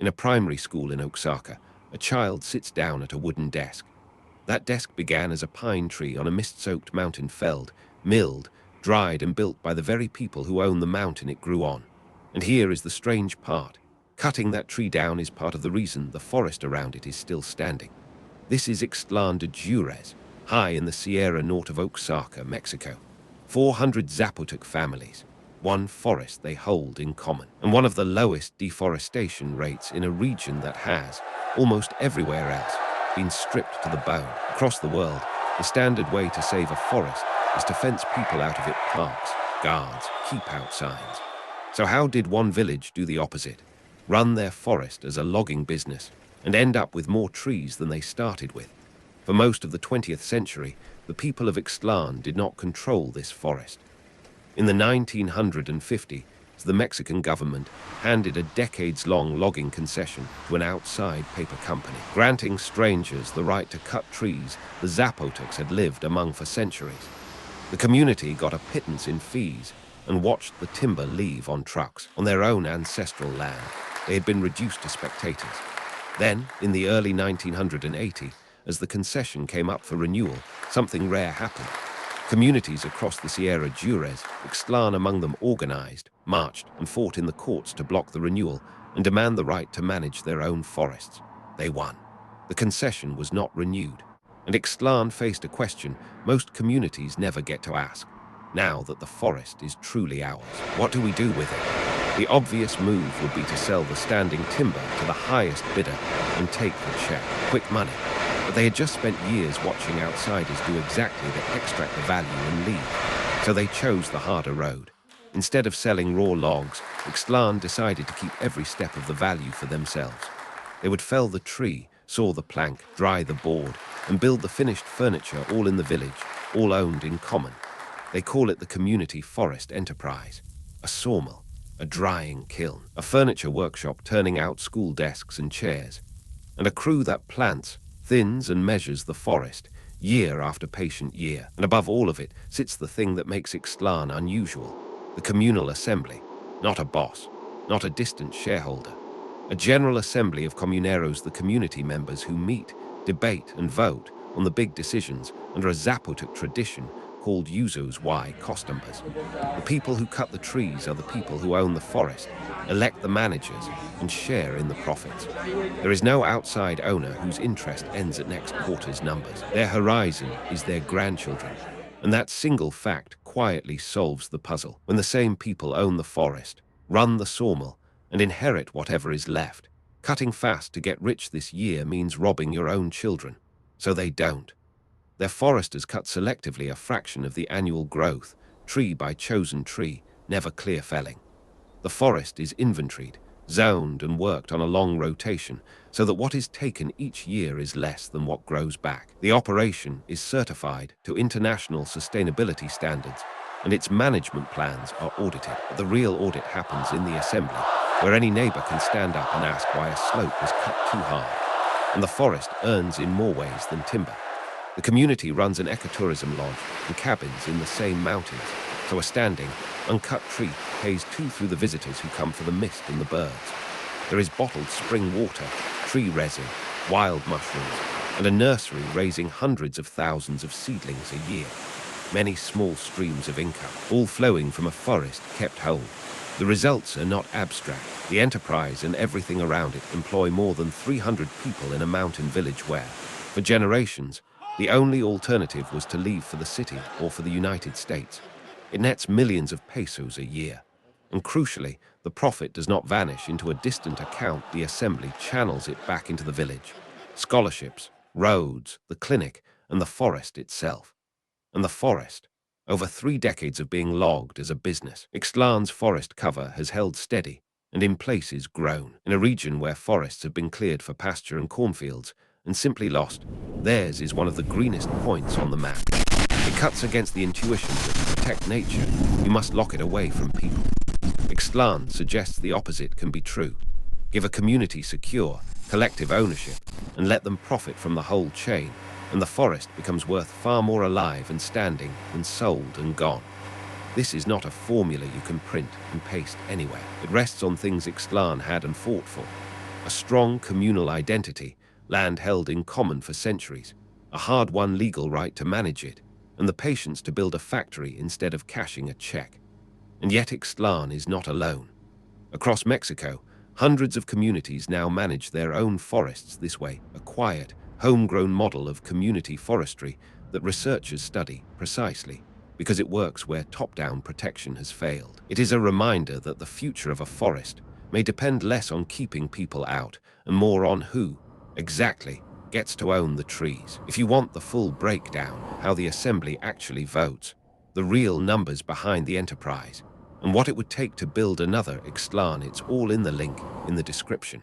In a primary school in Oaxaca, a child sits down at a wooden desk. That desk began as a pine tree on a mist-soaked mountain felled, milled, dried and built by the very people who own the mountain it grew on. And here is the strange part. Cutting that tree down is part of the reason the forest around it is still standing. This is Ixtlán de Juárez, high in the Sierra north of Oaxaca, Mexico. 400 Zapotec families, one forest they hold in common, and one of the lowest deforestation rates in a region that has, almost everywhere else, been stripped to the bone. Across the world, the standard way to save a forest is to fence people out of it: parks, guards, keep-out signs. So how did one village do the opposite? Run their forest as a logging business and end up with more trees than they started with. For most of the 20th century, the people of Ixtlán did not control this forest. In the 1950s, the Mexican government handed a decades-long logging concession to an outside paper company, granting strangers the right to cut trees the Zapotecs had lived among for centuries. The community got a pittance in fees and watched the timber leave on trucks. On their own ancestral land, they had been reduced to spectators. Then, in the early 1980s, as the concession came up for renewal, something rare happened. Communities across the Sierra Juárez, Ixtlán among them, organized, marched, and fought in the courts to block the renewal and demand the right to manage their own forests. They won. The concession was not renewed, and Ixtlán faced a question most communities never get to ask. Now that the forest is truly ours, what do we do with it? The obvious move would be to sell the standing timber to the highest bidder and take the check. Quick money. But they had just spent years watching outsiders do exactly that: extract the value and leave. So they chose the harder road. Instead of selling raw logs, Ixtlán decided to keep every step of the value for themselves. They would fell the tree, saw the plank, dry the board, and build the finished furniture, all in the village, all owned in common. They call it the community forest enterprise. A sawmill, a drying kiln, a furniture workshop turning out school desks and chairs, and a crew that plants, thins and measures the forest, year after patient year. And above all of it sits the thing that makes Ixtlán unusual: the communal assembly. Not a boss, not a distant shareholder. A general assembly of comuneros, the community members who meet, debate and vote on the big decisions under a Zapotec tradition called usos y costumbres. The people who cut the trees are the people who own the forest, elect the managers, and share in the profits. There is no outside owner whose interest ends at next quarter's numbers. Their horizon is their grandchildren, and that single fact quietly solves the puzzle. When the same people own the forest, run the sawmill, and inherit whatever is left, cutting fast to get rich this year means robbing your own children. So they don't. Their foresters cut selectively a fraction of the annual growth, tree by chosen tree, never clear felling. The forest is inventoried, zoned and worked on a long rotation, so that what is taken each year is less than what grows back. The operation is certified to international sustainability standards, and its management plans are audited. But the real audit happens in the assembly, where any neighbor can stand up and ask why a slope was cut too hard. And the forest earns in more ways than timber. The community runs an ecotourism lodge and cabins in the same mountains, so a standing, uncut tree pays too through the visitors who come for the mist and the birds. There is bottled spring water, tree resin, wild mushrooms, and a nursery raising hundreds of thousands of seedlings a year. Many small streams of income, all flowing from a forest kept whole. The results are not abstract. The enterprise and everything around it employ more than 300 people in a mountain village where, for generations, the only alternative was to leave for the city or for the United States. It nets millions of pesos a year. And crucially, the profit does not vanish into a distant account. The assembly channels it back into the village. Scholarships, roads, the clinic, and the forest itself. And the forest, over 3 decades of being logged as a business. Ixtlán's forest cover has held steady and in places grown. In a region where forests have been cleared for pasture and cornfields and simply lost, theirs is one of the greenest points on the map. It cuts against the intuition that to protect nature, you must lock it away from people. Ixtlán suggests the opposite can be true. Give a community secure, collective ownership, and let them profit from the whole chain, and the forest becomes worth far more alive and standing than sold and gone. This is not a formula you can print and paste anywhere. It rests on things Ixtlán had and fought for. A strong communal identity, land held in common for centuries, a hard-won legal right to manage it, and the patience to build a factory instead of cashing a check. And yet Ixtlán is not alone. Across Mexico, hundreds of communities now manage their own forests this way, a quiet, homegrown model of community forestry that researchers study precisely because it works where top-down protection has failed. It is a reminder that the future of a forest may depend less on keeping people out and more on who, exactly, gets to own the trees. If you want the full breakdown, how the assembly actually votes, the real numbers behind the enterprise, and what it would take to build another Ixtlán, it's all in the link in the description.